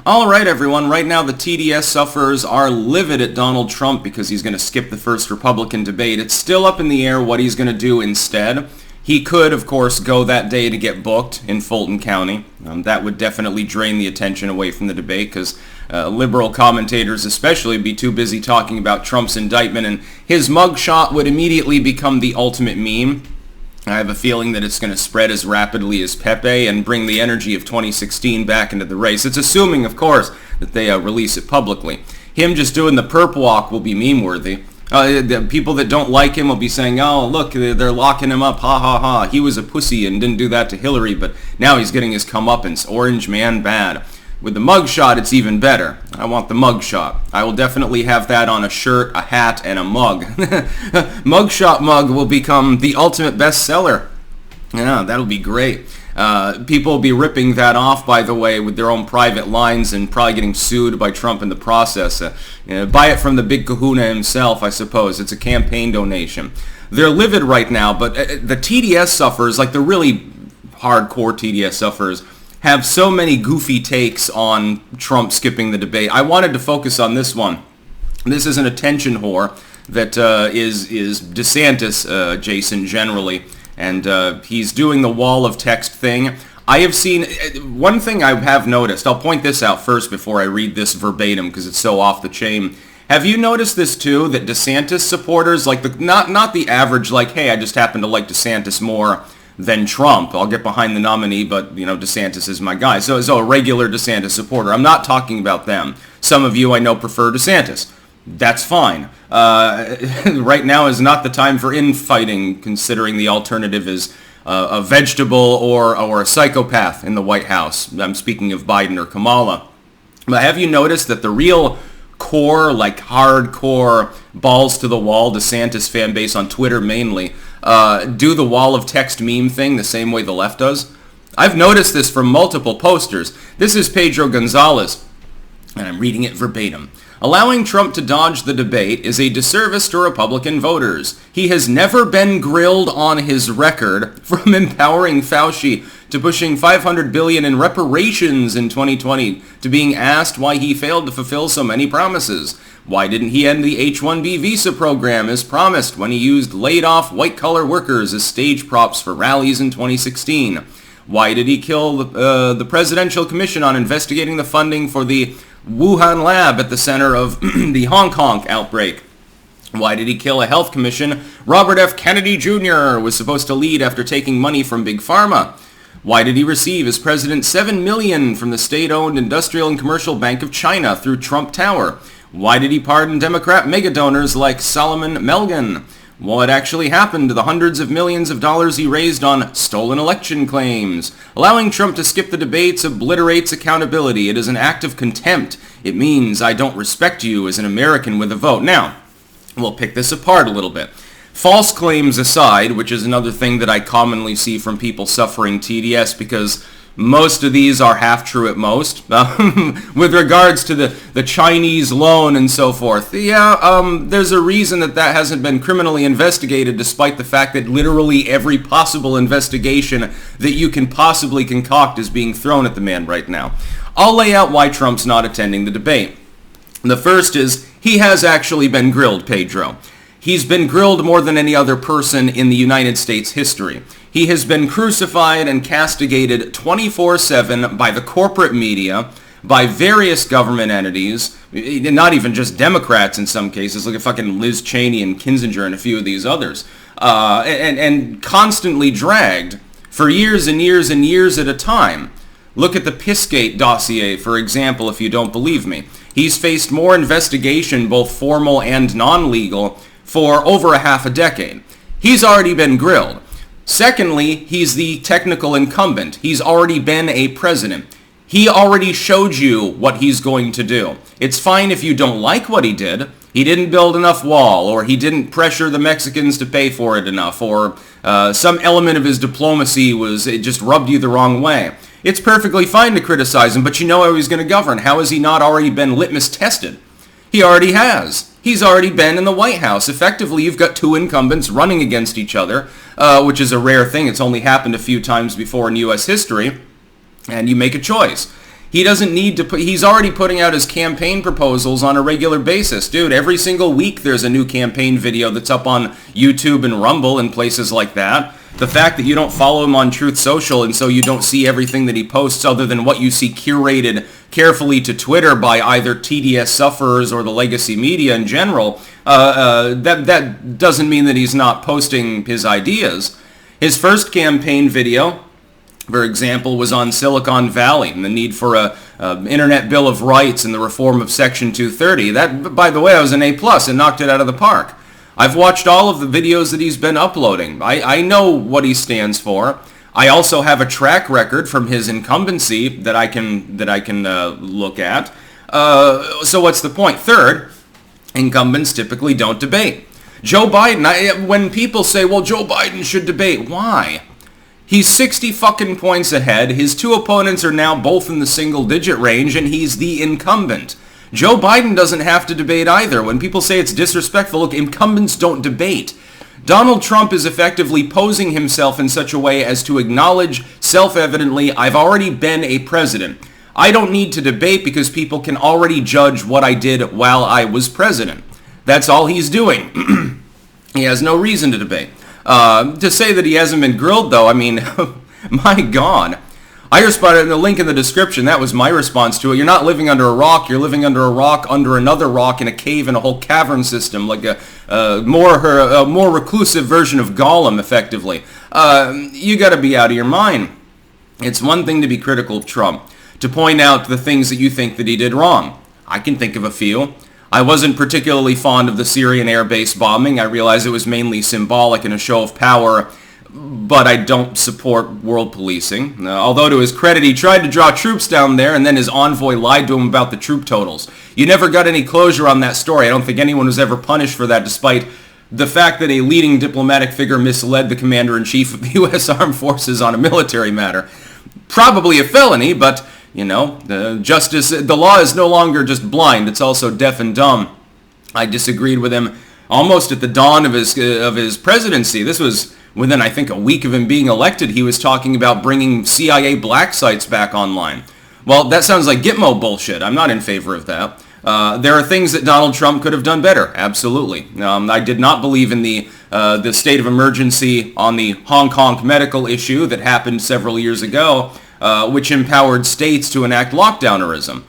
All right, everyone. Right now, the TDS sufferers are livid at Donald Trump because he's going to skip the first Republican debate. It's still up in the air what he's going to do instead. He could, of course, go that day to get booked in Fulton County. That would definitely drain the attention away from the debate because liberal commentators especially would be too busy talking about Trump's indictment, and his mugshot would immediately become the ultimate meme. I have a feeling that it's going to spread as rapidly as Pepe and bring the energy of 2016 back into the race. It's assuming, of course, that they release it publicly. Him just doing the perp walk will be meme-worthy. The people that don't like him will be saying, oh, look, they're locking him up, ha ha ha. He was a pussy and didn't do that to Hillary, but now he's getting his comeuppance. Orange man bad. With the mugshot, it's even better. I want the mugshot. I will definitely have that on a shirt, a hat, and a mug. Mugshot mug will become the ultimate bestseller. Yeah, that'll be great. People will be ripping that off, by the way, with their own private lines and probably getting sued by Trump in the process. Buy it from the big kahuna himself, I suppose. It's a campaign donation. They're livid right now, but the TDS sufferers, like the really hardcore TDS sufferers, have so many goofy takes on Trump skipping the debate. I wanted to focus on this one. This is an attention whore that is DeSantis adjacent generally, and he's doing the wall of text thing. I have seen, one thing I have noticed, I'll point this out first before I read this verbatim because it's so off the chain. Have you noticed this too, that DeSantis supporters, like not the average, like, hey, I just happen to like DeSantis more than Trump. I'll get behind the nominee, but, DeSantis is my guy. So a regular DeSantis supporter. I'm not talking about them. Some of you I know prefer DeSantis. That's fine. Right now is not the time for infighting, considering the alternative is a vegetable or a psychopath in the White House. I'm speaking of Biden or Kamala. But have you noticed that the real core, like hardcore, balls to the wall DeSantis fan base on Twitter mainly, do the wall of text meme thing the same way the left does? I've noticed this from multiple posters. This is Pedro Gonzalez, and I'm reading it verbatim. Allowing Trump to dodge the debate is a disservice to Republican voters. He has never been grilled on his record, from empowering Fauci to pushing $500 billion in reparations in 2020 to being asked why he failed to fulfill so many promises. Why didn't he end the H-1B visa program as promised when he used laid-off white-collar workers as stage props for rallies in 2016? Why did he kill the Presidential Commission on investigating the funding for the Wuhan lab at the center of the Hong Kong outbreak? Why did he kill a health commission Robert F. Kennedy Jr. was supposed to lead after taking money from Big Pharma? Why did he receive as president $7 million from the state-owned Industrial and Commercial Bank of China through Trump Tower? Why did he pardon Democrat megadonors like Solomon Melgen? What actually happened to the hundreds of millions of dollars he raised on stolen election claims? Allowing Trump to skip the debates obliterates accountability. It is an act of contempt. It means I don't respect you as an American with a vote. Now, we'll pick this apart a little bit. False claims aside, which is another thing that I commonly see from people suffering TDS, because most of these are half-true at most. With regards to the Chinese loan and so forth, there's a reason that hasn't been criminally investigated, despite the fact that literally every possible investigation that you can possibly concoct is being thrown at the man right now. I'll lay out why Trump's not attending the debate. The first is, he has actually been grilled, Pedro. He's been grilled more than any other person in the United States history. He has been crucified and castigated 24/7 by the corporate media, by various government entities, not even just Democrats in some cases. Look at fucking Liz Cheney and Kinzinger and a few of these others. And constantly dragged for years and years and years at a time. Look at the Pissgate dossier, for example, if you don't believe me. He's faced more investigation, both formal and non-legal, for over a half a decade. He's already been grilled. Secondly, he's the technical incumbent. He's already been a president. He already showed you what he's going to do. It's fine if you don't like what he did. He didn't build enough wall, or he didn't pressure the Mexicans to pay for it enough, or some element of his diplomacy it just rubbed you the wrong way. It's perfectly fine to criticize him, but you know how he's going to govern. How has he not already been litmus tested? He already has. He's already been in the White House. Effectively, you've got two incumbents running against each other, which is a rare thing. It's only happened a few times before in U.S. history, and you make a choice. He doesn't need to he's already putting out his campaign proposals on a regular basis. Dude, every single week there's a new campaign video that's up on YouTube and Rumble and places like that. The fact that you don't follow him on Truth Social and so you don't see everything that he posts other than what you see curated carefully to Twitter by either TDS sufferers or the legacy media in general, that doesn't mean that he's not posting his ideas. His first campaign video, for example, was on Silicon Valley and the need for a Internet Bill of Rights and the reform of Section 230. That, by the way, was an A+ and knocked it out of the park. I've watched all of the videos that he's been uploading. I know what he stands for. I also have a track record from his incumbency that I can look at. So what's the point? Third, incumbents typically don't debate. Joe Biden, when people say, well, Joe Biden should debate, why? He's 60 fucking points ahead. His two opponents are now both in the single-digit range, and he's the incumbent. Joe Biden doesn't have to debate either. When people say it's disrespectful, look, incumbents don't debate. Donald Trump is effectively posing himself in such a way as to acknowledge self-evidently, I've already been a president. I don't need to debate because people can already judge what I did while I was president. That's all he's doing. He has no reason to debate. To say that he hasn't been grilled, though, I mean, my God. I responded in the link in the description. That was my response to it. You're not living under a rock. You're living under a rock, under another rock, in a cave, in a whole cavern system, like a more reclusive version of Gollum, effectively. You got to be out of your mind. It's one thing to be critical of Trump, to point out the things that you think that he did wrong. I can think of a few. I wasn't particularly fond of the Syrian air base bombing. I realize it was mainly symbolic and a show of power, but I don't support world policing. Although to his credit, he tried to draw troops down there, and then his envoy lied to him about the troop totals. You never got any closure on that story. I don't think anyone was ever punished for that, despite the fact that a leading diplomatic figure misled the commander-in-chief of the U.S. Armed Forces on a military matter. Probably a felony, but, you know, the law is no longer just blind, it's also deaf and dumb. I disagreed with him almost at the dawn of his presidency. This was within, I think, a week of him being elected. He was talking about bringing CIA black sites back online. Well, that sounds like Gitmo bullshit. I'm not in favor of that. There are things that Donald Trump could have done better. Absolutely. I did not believe in the state of emergency on the Hong Kong medical issue that happened several years ago, which empowered states to enact lockdownerism.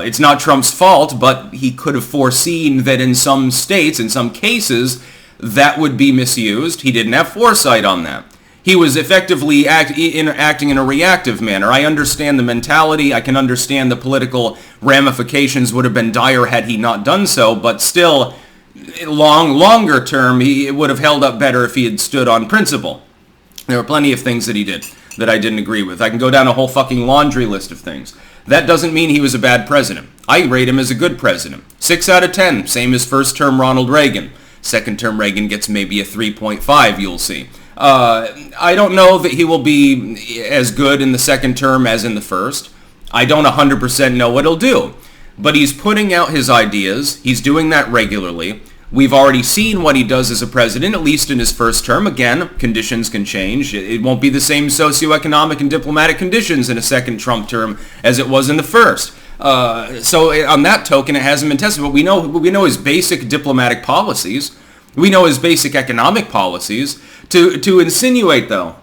It's not Trump's fault, but he could have foreseen that in some states, in some cases, that would be misused. He didn't have foresight on that. He was effectively acting in a reactive manner. I understand the mentality. I can understand the political ramifications would have been dire had he not done so, but still, longer term, it would have held up better if he had stood on principle. There were plenty of things that he did that I didn't agree with. I can go down a whole fucking laundry list of things. That doesn't mean he was a bad president. I rate him as a good president. 6 out of 10, same as first term Ronald Reagan. Second term Reagan gets maybe a 3.5, you'll see. I don't know that he will be as good in the second term as in the first. I don't 100% know what he'll do. But he's putting out his ideas. He's doing that regularly. We've already seen what he does as a president, at least in his first term. Again, conditions can change. It won't be the same socioeconomic and diplomatic conditions in a second Trump term as it was in the first. So on that token, it hasn't been tested. But we know his basic diplomatic policies. We know his basic economic policies. To insinuate, though,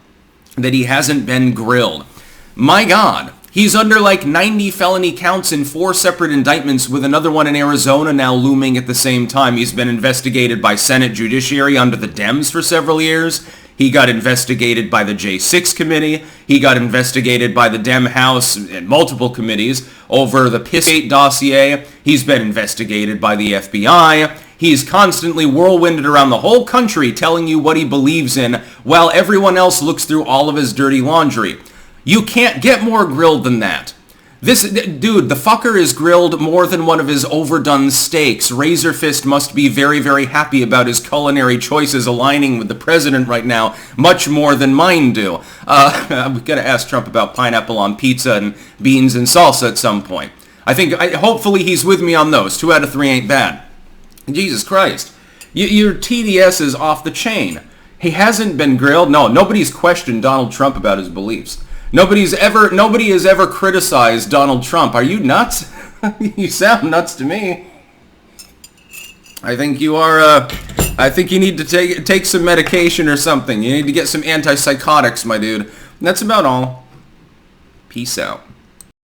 that he hasn't been grilled. My God, he's under like 90 felony counts in 4 separate indictments with another one in Arizona now looming at the same time. He's been investigated by Senate Judiciary under the Dems for several years. He got investigated by the J6 committee. He got investigated by the Dem House and multiple committees over the Pissgate dossier. He's been investigated by the FBI. He's constantly whirlwinded around the whole country telling you what he believes in while everyone else looks through all of his dirty laundry. You can't get more grilled than that. This dude, the fucker is grilled more than one of his overdone steaks. Razor Fist must be very, very happy about his culinary choices aligning with the president right now, much more than mine do. We've got to ask Trump about pineapple on pizza and beans and salsa at some point. Hopefully he's with me on those. 2 out of 3 ain't bad. Jesus Christ. Your TDS is off the chain. He hasn't been grilled. No, nobody's questioned Donald Trump about his beliefs. Nobody has ever criticized Donald Trump. Are you nuts? You sound nuts to me. I think you are, I think you need to take some medication or something. You need to get some antipsychotics, my dude. And that's about all. Peace out.